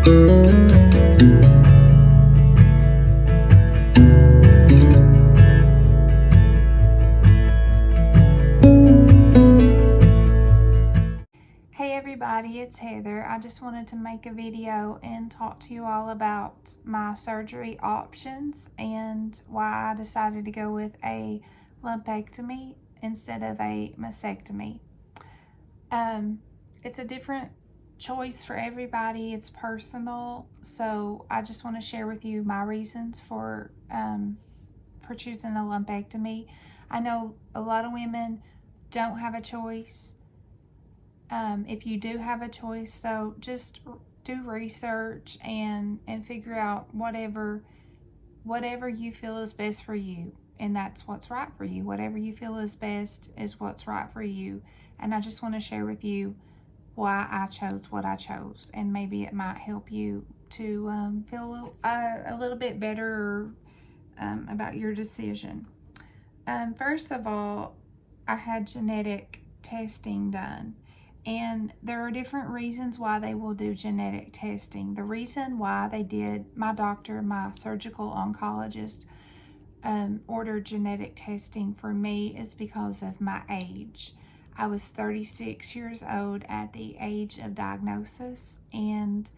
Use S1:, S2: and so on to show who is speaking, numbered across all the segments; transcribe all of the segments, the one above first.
S1: Hey everybody, it's Heather. I just wanted to make a video and talk to you all about my surgery options and why I decided to go with a lumpectomy instead of a mastectomy. It's a different choice for everybody. It's personal, so I just want to share with you my reasons for choosing a lumpectomy. I know a lot of women don't have a choice. If you do have a choice, so just do research and figure out whatever you feel is best for you, and that's what's right for you. Whatever you feel is best is what's right for you. And I just want to share with you why I chose what I chose, and maybe it might help you to feel a little bit better about your decision. First of all, I had genetic testing done. And there are different reasons why they will do genetic testing. The reason why they did, my doctor, my surgical oncologist, ordered genetic testing for me is because of my age. I was 36 years old at the age of diagnosis, and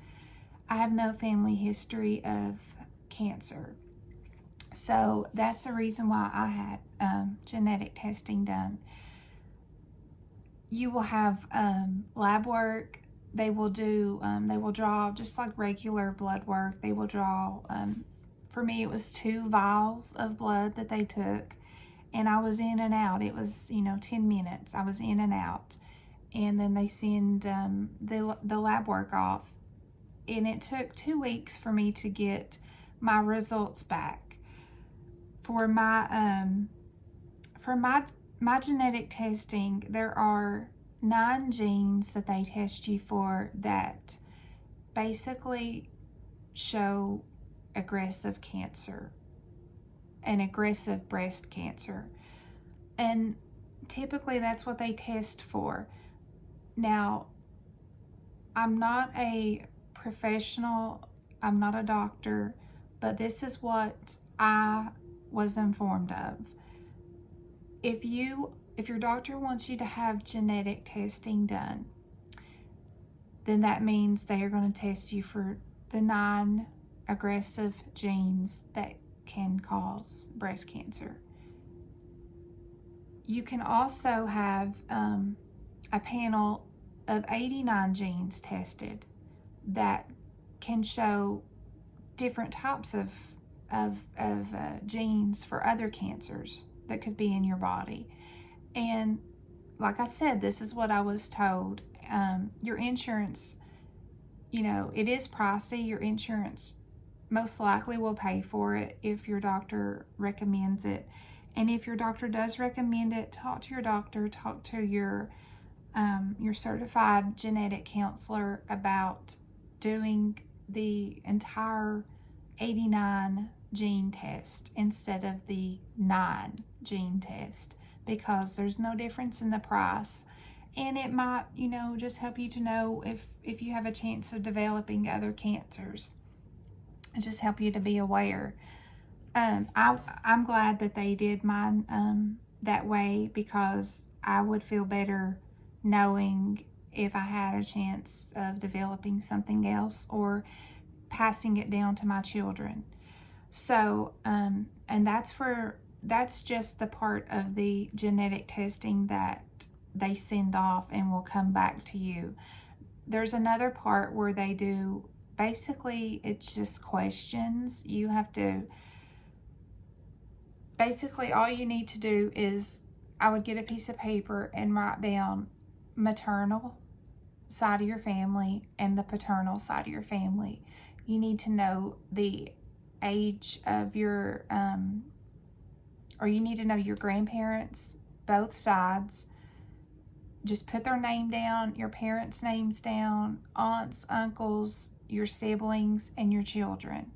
S1: I have no family history of cancer. So that's the reason why I had genetic testing done. You will have lab work. They will draw just like regular blood work. They will draw, for me it was 2 vials of blood that they took, and I was in and out. It was, 10 minutes. I was in and out. And then they send the lab work off. And it took 2 weeks for me to get my results back. For my genetic testing, there are 9 genes that they test you for that basically show aggressive cancer and aggressive breast cancer. And typically that's what they test for. Now, I'm not a professional, I'm not a doctor, but this is what I was informed of. If your doctor wants you to have genetic testing done, then that means they are going to test you for the 9 aggressive genes that can cause breast cancer. You can also have a panel of 89 genes tested that can show different types of genes for other cancers that could be in your body. And like I said, this is what I was told. Your insurance, it is pricey. Your insurance most likely will pay for it if your doctor recommends it. And if your doctor does recommend it, talk to your doctor, talk to your certified genetic counselor about doing the entire 89 gene test instead of the 9 gene test, because there's no difference in the price, and it might just help you to know if you have a chance of developing other cancers. It just help you to be aware. I'm glad that they did mine that way, because I would feel better knowing if I had a chance of developing something else or passing it down to my children. So, and that's just the part of the genetic testing that they send off and will come back to you. There's another part where they do, basically it's just questions. You have to, basically all you need to do is, I would get a piece of paper and write down maternal side of your family and the paternal side of your family. You need to know the age of your, or you need to know your grandparents, both sides. Just put their name down, your parents' names down, aunts, uncles, your siblings, and your children.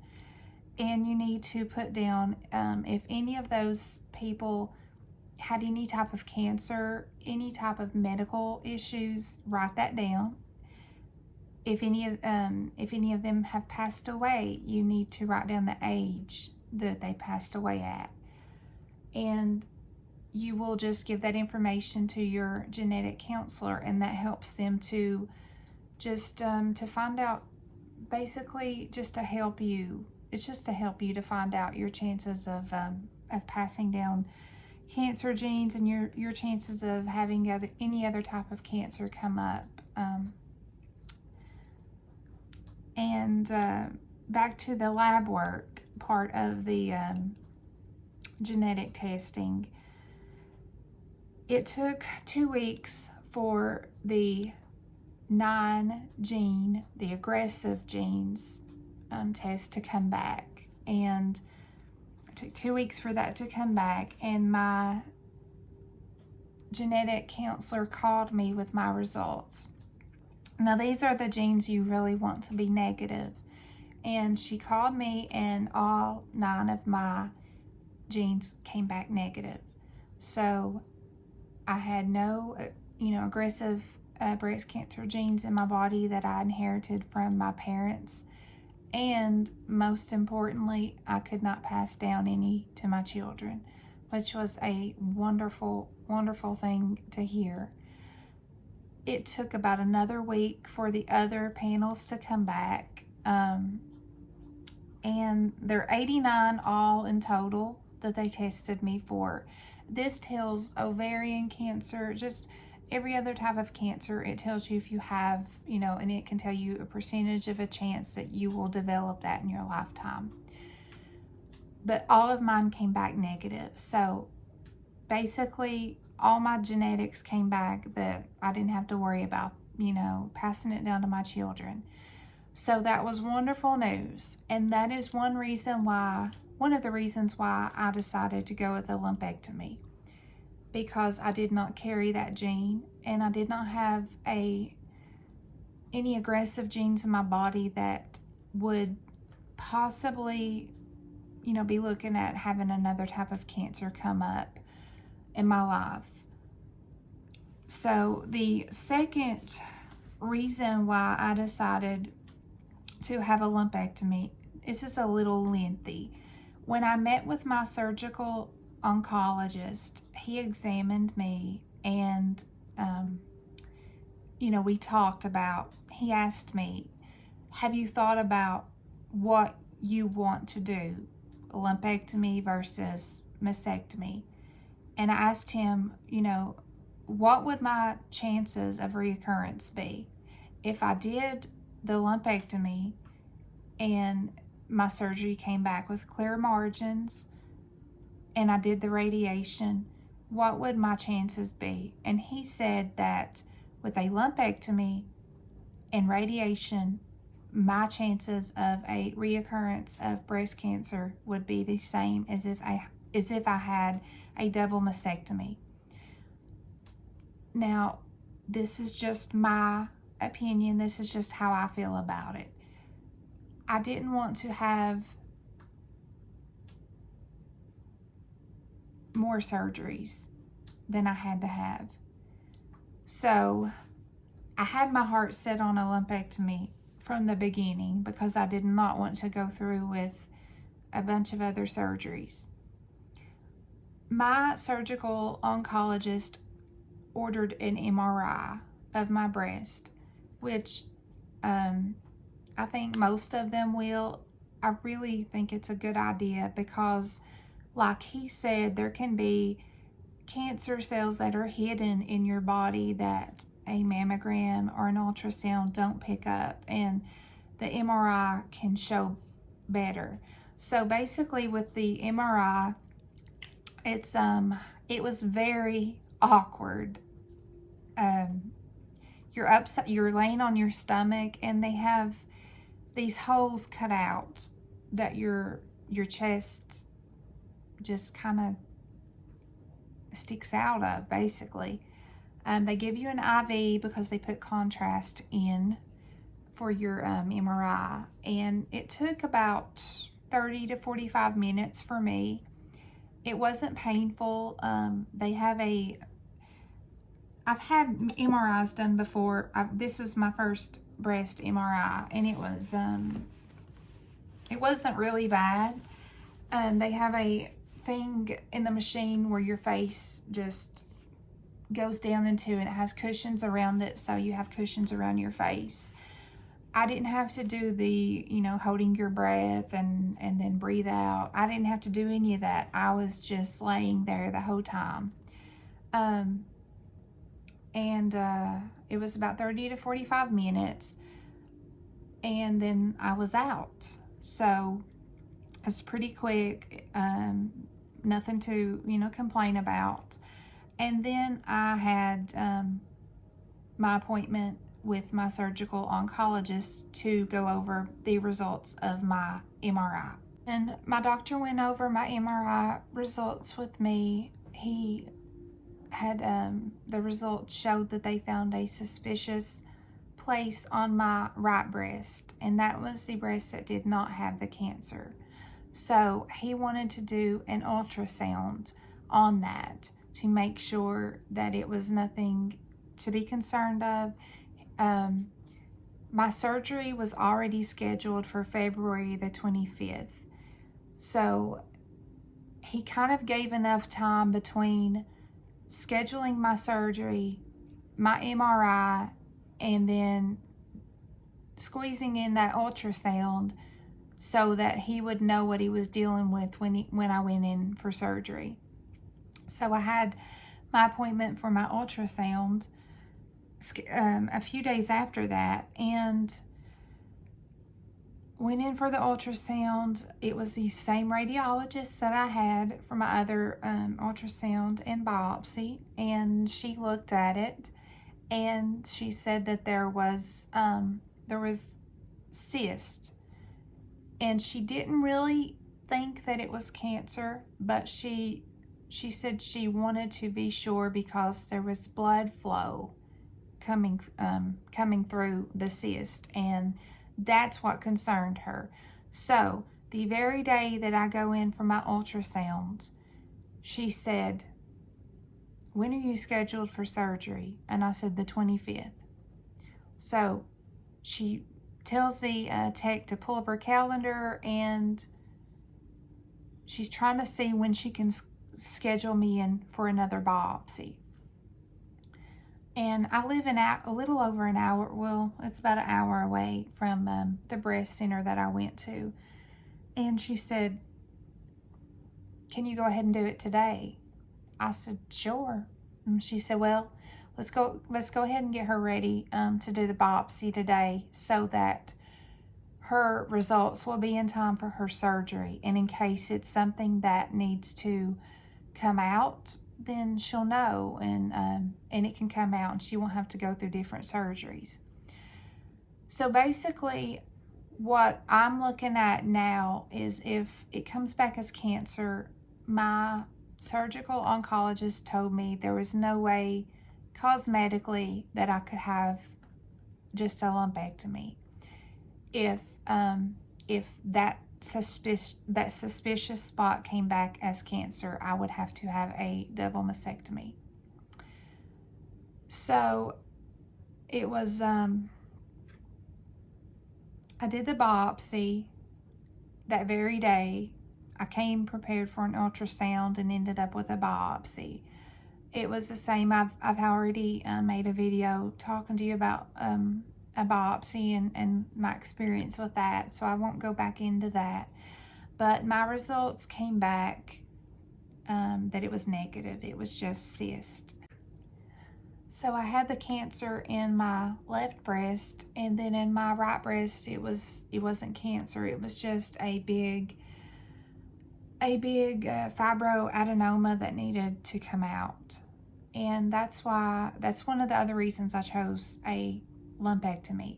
S1: And you need to put down if any of those people had any type of cancer, any type of medical issues, write that down. if any of them have passed away, you need to write down the age that they passed away at. And you will just give that information to your genetic counselor, and that helps them to just to find out, basically just to help you. It's just to help you to find out your chances of passing down cancer genes, and your chances of having any other type of cancer come up. And back to the lab work part of the genetic testing. It took 2 weeks for the 9 gene, the aggressive genes test to come back. And it took 2 weeks for that to come back. And my genetic counselor called me with my results. Now, these are the genes you really want to be negative. And she called me, and all 9 of my genes came back negative. So I had no, aggressive breast cancer genes in my body that I inherited from my parents. And most importantly, I could not pass down any to my children, which was a wonderful, wonderful thing to hear. It took about another week for the other panels to come back. And there are 89 all in total that they tested me for. This tells ovarian cancer, just every other type of cancer. It tells you if you have, and it can tell you a percentage of a chance that you will develop that in your lifetime. But all of mine came back negative. So basically, all my genetics came back that I didn't have to worry about, passing it down to my children. So that was wonderful news. And that is one of the reasons why I decided to go with a lumpectomy, because I did not carry that gene, and I did not have any aggressive genes in my body that would possibly, be looking at having another type of cancer come up in my life. So the second reason why I decided to have a lumpectomy, this is a little lengthy. When I met with my surgical oncologist, he examined me, and we talked about, he asked me, have you thought about what you want to do, a lumpectomy versus mastectomy? And I asked him, what would my chances of recurrence be if I did the lumpectomy and my surgery came back with clear margins and I did the radiation? What would my chances be? And he said that with a lumpectomy and radiation, my chances of a reoccurrence of breast cancer would be the same as if I had a double mastectomy. Now, this is just my opinion. This is just how I feel about it. I didn't want to have more surgeries than I had to have. So I had my heart set on a lumpectomy from the beginning because I did not want to go through with a bunch of other surgeries. My surgical oncologist ordered an MRI of my breast, which I think most of them will. I really think it's a good idea because, like he said, there can be cancer cells that are hidden in your body that a mammogram or an ultrasound don't pick up, and the MRI can show better. So basically with the MRI, it was very awkward. You're laying on your stomach, and they have these holes cut out that your chest just kind of sticks out of, basically. They give you an IV because they put contrast in for your MRI, and it took about 30 to 45 minutes for me. It wasn't painful. I've had MRIs done before. This was my first breast MRI, and it wasn't really bad. They have a thing in the machine where your face just goes down into, and it has cushions around it, so you have cushions around your face. I didn't have to do the, holding your breath and then breathe out. I didn't have to do any of that. I was just laying there the whole time. It was about 30 to 45 minutes, and then I was out. So it's pretty quick, nothing to, complain about. And then I had my appointment with my surgical oncologist to go over the results of my MRI. And my doctor went over my MRI results with me. He had, the results showed that they found a suspicious place on my right breast, and that was the breast that did not have the cancer. So he wanted to do an ultrasound on that to make sure that it was nothing to be concerned of. My surgery was already scheduled for February the 25th. So he kind of gave enough time between scheduling my surgery, my MRI, and then squeezing in that ultrasound so that he would know what he was dealing with when I went in for surgery. So I had my appointment for my ultrasound a few days after that, and went in for the ultrasound. It was the same radiologist that I had for my other ultrasound and biopsy, and she looked at it, and she said that there was cyst, and she didn't really think that it was cancer, but she said she wanted to be sure because there was blood flow coming through the cyst, and that's what concerned her. So the very day that I go in for my ultrasound, she said, "When are you scheduled for surgery?" And I said, "The 25th. So she tells the tech to pull up her calendar, and she's trying to see when she can schedule me in for another biopsy. And I live a little over an hour, well, it's about an hour away from the breast center that I went to. And she said, "Can you go ahead and do it today?" I said, "Sure." And she said, "Well, let's go ahead and get her ready to do the biopsy today so that her results will be in time for her surgery. And in case it's something that needs to come out, then she'll know, and it can come out, and she won't have to go through different surgeries." So basically, what I'm looking at now is if it comes back as cancer, my surgical oncologist told me there was no way cosmetically that I could have just a lumpectomy. If that suspicious spot came back as cancer, I would have to have a double mastectomy. So it was, I did the biopsy that very day. I came prepared for an ultrasound and ended up with a biopsy. It was the same. I've already made a video talking to you about a biopsy and my experience with that, so I won't go back into that. But my results came back that it was negative. It was just cyst. So I had the cancer in my left breast, and then in my right breast it wasn't cancer. It was just a big fibroadenoma that needed to come out. And that's one of the other reasons I chose a lumpectomy.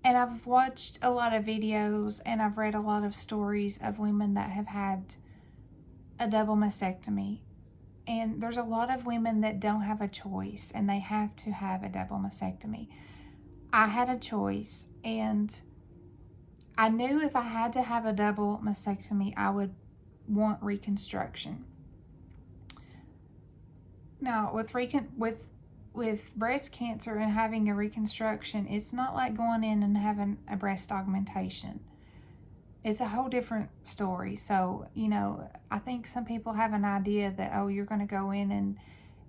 S1: And I've watched a lot of videos and I've read a lot of stories of women that have had a double mastectomy. And there's a lot of women that don't have a choice and they have to have a double mastectomy. I had a choice, and I knew if I had to have a double mastectomy, I would want reconstruction. Now, with with breast cancer and having a reconstruction, it's not like going in and having a breast augmentation. It's a whole different story. So, I think some people have an idea that, oh, you're going to go in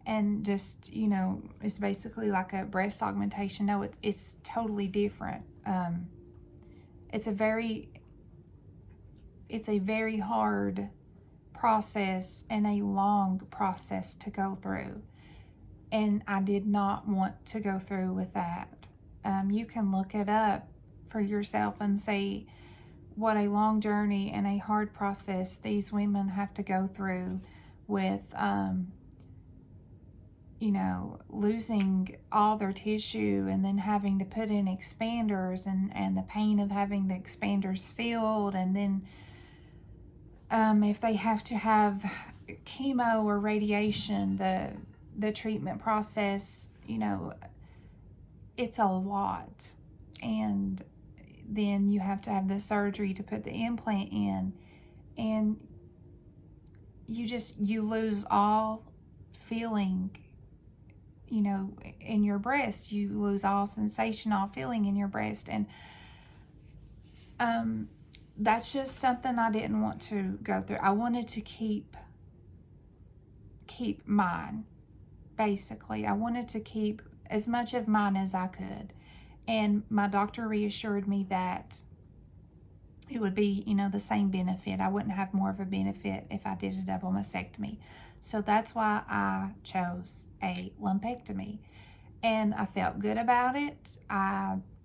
S1: and just, it's basically like a breast augmentation. No, it's totally different. It's a very hard process and a long process to go through. And I did not want to go through with that. You can look it up for yourself and see what a long journey and a hard process these women have to go through with, losing all their tissue and then having to put in expanders and the pain of having the expanders filled. And then if they have to have chemo or radiation, the treatment process, it's a lot. And then you have to have the surgery to put the implant in, and you lose all feeling, in your breast. You lose all sensation, all feeling in your breast. And that's just something I didn't want to go through. I wanted to keep mine. Basically, I wanted to keep as much of mine as I could. And my doctor reassured me that it would be, the same benefit. I wouldn't have more of a benefit if I did a double mastectomy. So that's why I chose a lumpectomy. And I felt good about it.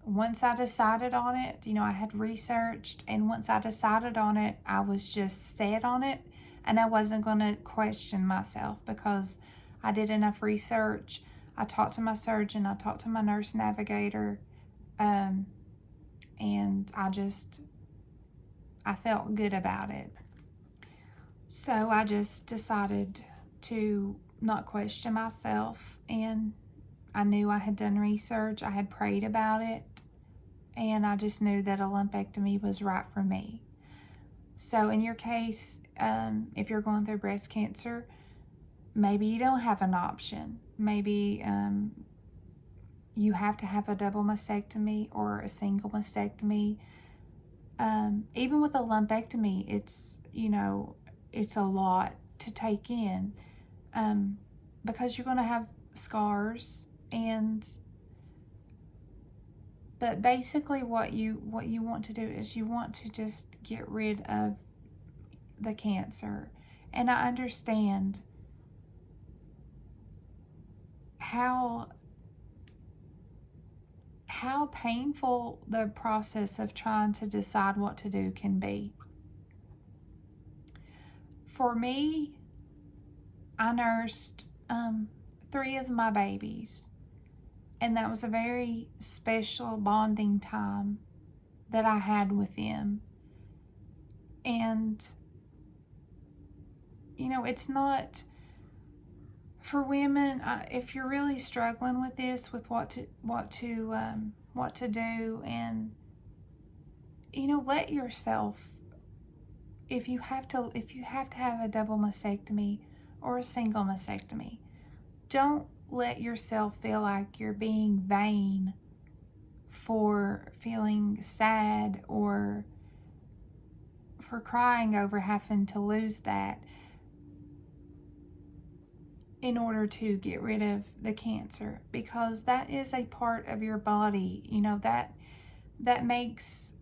S1: Once I decided on it, I had researched, and once I decided on it, I was just set on it, and I wasn't going to question myself because I did enough research. I talked to my surgeon, I talked to my nurse navigator, and I felt good about it. So I just decided to not question myself, and I knew I had done research, I had prayed about it, and I just knew that a lumpectomy was right for me. So in your case, if you're going through breast cancer, maybe you don't have an option. Maybe you have to have a double mastectomy or a single mastectomy. Even with a lumpectomy, it's a lot to take in, because you're going to have scars. But basically what you want to do is you want to just get rid of the cancer. And I understand how painful the process of trying to decide what to do can be. For me, I nursed 3 of my babies, and that was a very special bonding time that I had with them. And it's not for women. If you're really struggling with this, with what to do, and let yourself, if you have to have a double mastectomy or a single mastectomy, don't let yourself feel like you're being vain for feeling sad or for crying over having to lose that in order to get rid of the cancer, because that is a part of your body. That makes,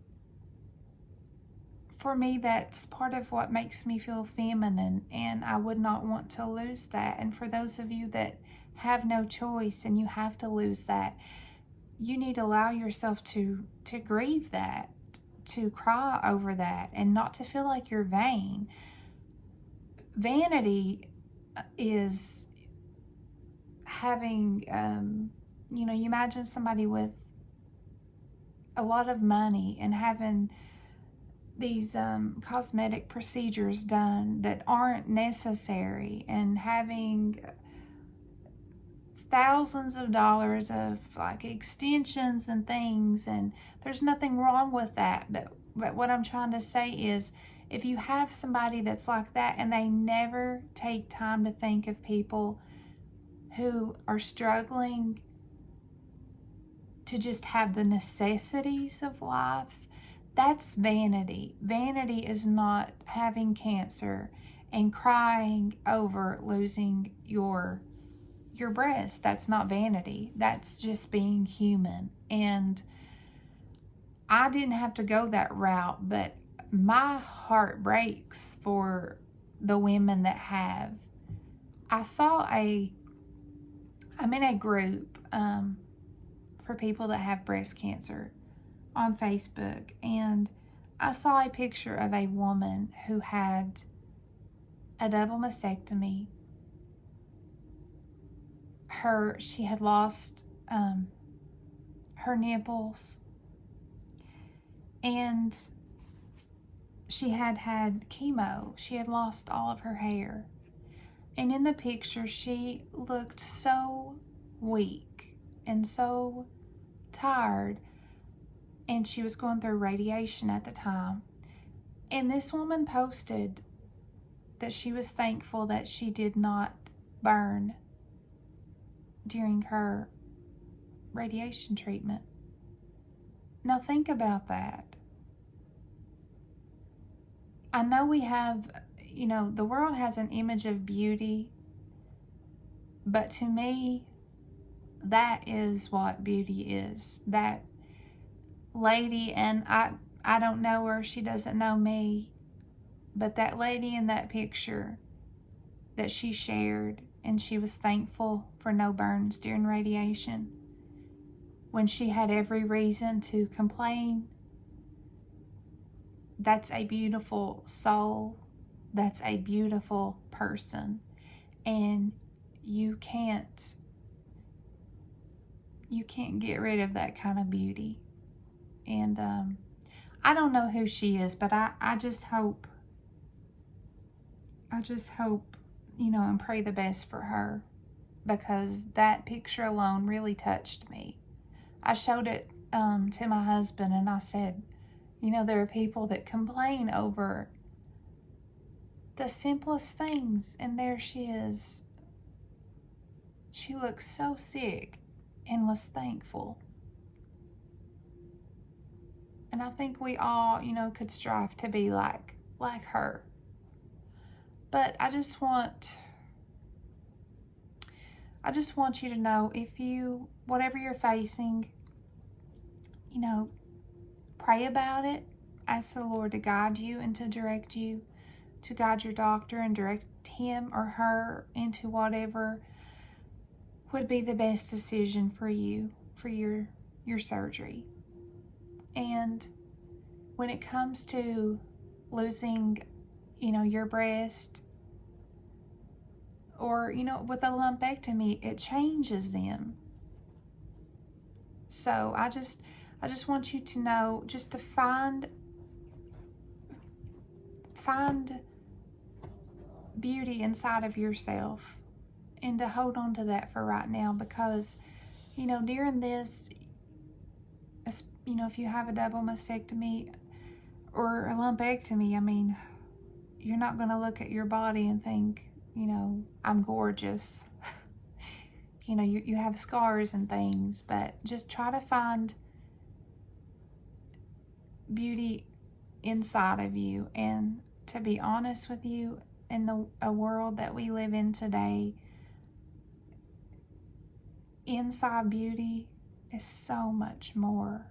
S1: for me, that's part of what makes me feel feminine, and I would not want to lose that. And for those of you that have no choice and you have to lose that, you need to allow yourself to grieve that, to cry over that, and not to feel like you're vain. Vanity is having, you imagine somebody with a lot of money and having these cosmetic procedures done that aren't necessary, and having thousands of dollars of extensions and things, and there's nothing wrong with that. But what I'm trying to say is, if you have somebody that's like that and they never take time to think of people who are struggling to just have the necessities of life, that's vanity. Vanity is not having cancer and crying over losing your breast. That's not vanity. That's just being human. And I didn't have to go that route, but my heart breaks for the women that have. I'm in a group for people that have breast cancer on Facebook, and I saw a picture of a woman who had a double mastectomy. She had lost her nipples, and she had had chemo. She had lost all of her hair. And in the picture, she looked so weak and so tired. And she was going through radiation at the time. And this woman posted that she was thankful that she did not burn during her radiation treatment. Now think about that. I know we have, the world has an image of beauty, but to me, that is what beauty is. That lady, and I don't know her, she doesn't know me, but that lady in that picture that she shared, and she was thankful for no burns during radiation, when she had every reason to complain. That's a beautiful soul. That's a beautiful person. And you can't get rid of that kind of beauty. And I don't know who she is, but I just hope, and pray the best for her, because that picture alone really touched me. I showed it to my husband, and I said, there are people that complain over the simplest things, and there she is. She looked so sick and was thankful. And I think we all, could strive to be like her. But I just want you to know, whatever you're facing, pray about it. Ask the Lord to guide you and to direct you, to guide your doctor and direct him or her into whatever would be the best decision for you, for your surgery. And when it comes to losing, your breast, or, with a lumpectomy, it changes them. So I just want you to know, just to find beauty inside of yourself, and to hold on to that for right now, because, during this, if you have a double mastectomy or a lumpectomy, you're not going to look at your body and think, I'm gorgeous. You have scars and things, but just try to find beauty inside of you. And to be honest with you, in a world that we live in today, inside beauty is so much more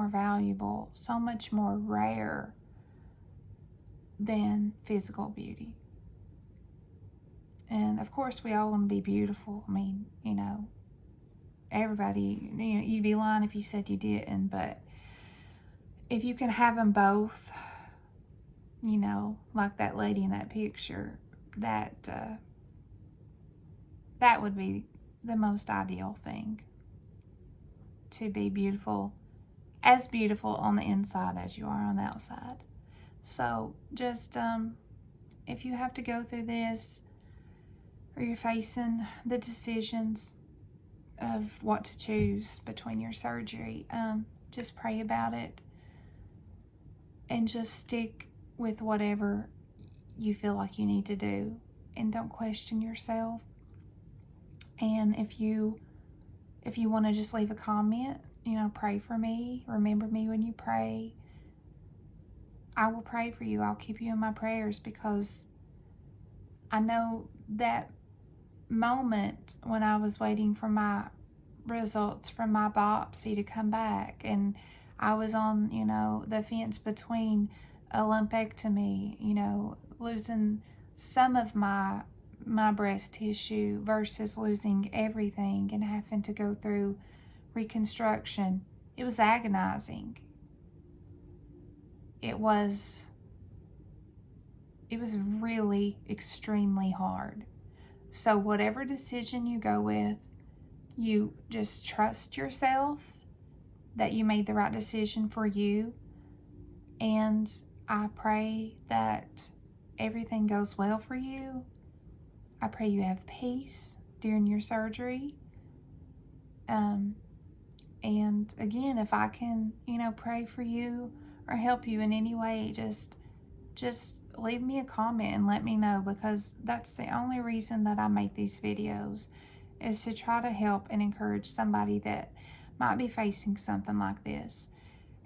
S1: valuable, so much more rare than physical beauty. And of course, we all want to be beautiful. Everybody, you'd be lying if you said you didn't, but if you can have them both, like that lady in that picture, that would be the most ideal thing. To be beautiful, as beautiful on the inside as you are on the outside. So just, if you have to go through this, or you're facing the decisions of what to choose between your surgery, just pray about it, and just stick with whatever you feel like you need to do, and don't question yourself. And if you want to just leave a comment, pray for me, remember me when you pray, I will pray for you. I'll keep you in my prayers, because I know that moment when I was waiting for my results from my biopsy to come back, and I was on, the fence between a lumpectomy, losing some of my breast tissue versus losing everything and having to go through reconstruction. It was agonizing. It was really extremely hard. So whatever decision you go with, you just trust yourself that you made the right decision for you. And I pray that everything goes well for you. I pray you have peace during your surgery. And again, if I can, pray for you or help you in any way, just leave me a comment and let me know, because that's the only reason that I make these videos, is to try to help and encourage somebody that might be facing something like this,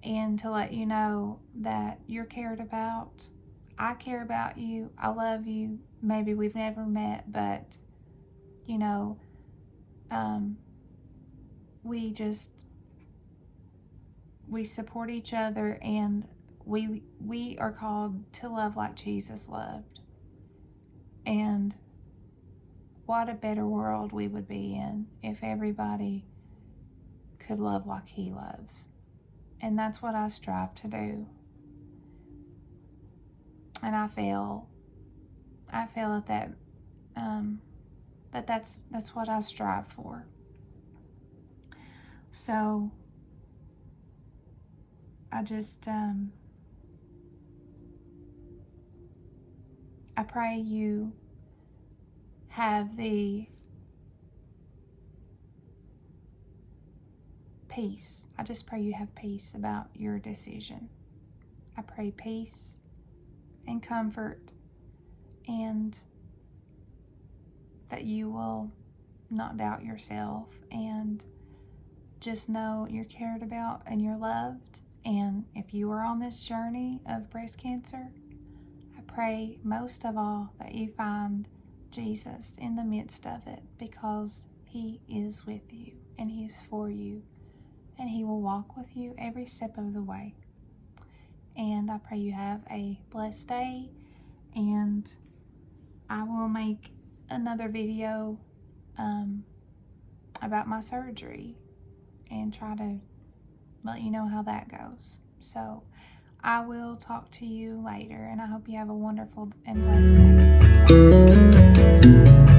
S1: and to let you know that you're cared about. I care about you. I love you. Maybe we've never met, but we support each other, and we are called to love like Jesus loved. And what a better world we would be in if everybody could love like he loves. And that's what I strive to do. And I fail at that, but that's what I strive for. So I just I pray you have the peace. I just pray you have peace about your decision. I pray peace and comfort, and that you will not doubt yourself, and just know you're cared about and you're loved. And if you are on this journey of breast cancer, I pray most of all that you find Jesus in the midst of it, because he is with you and he is for you, and he will walk with you every step of the way. And I pray you have a blessed day, and I will make another video about my surgery and try to let you know how that goes. So I will talk to you later, and I hope you have a wonderful and blessed day.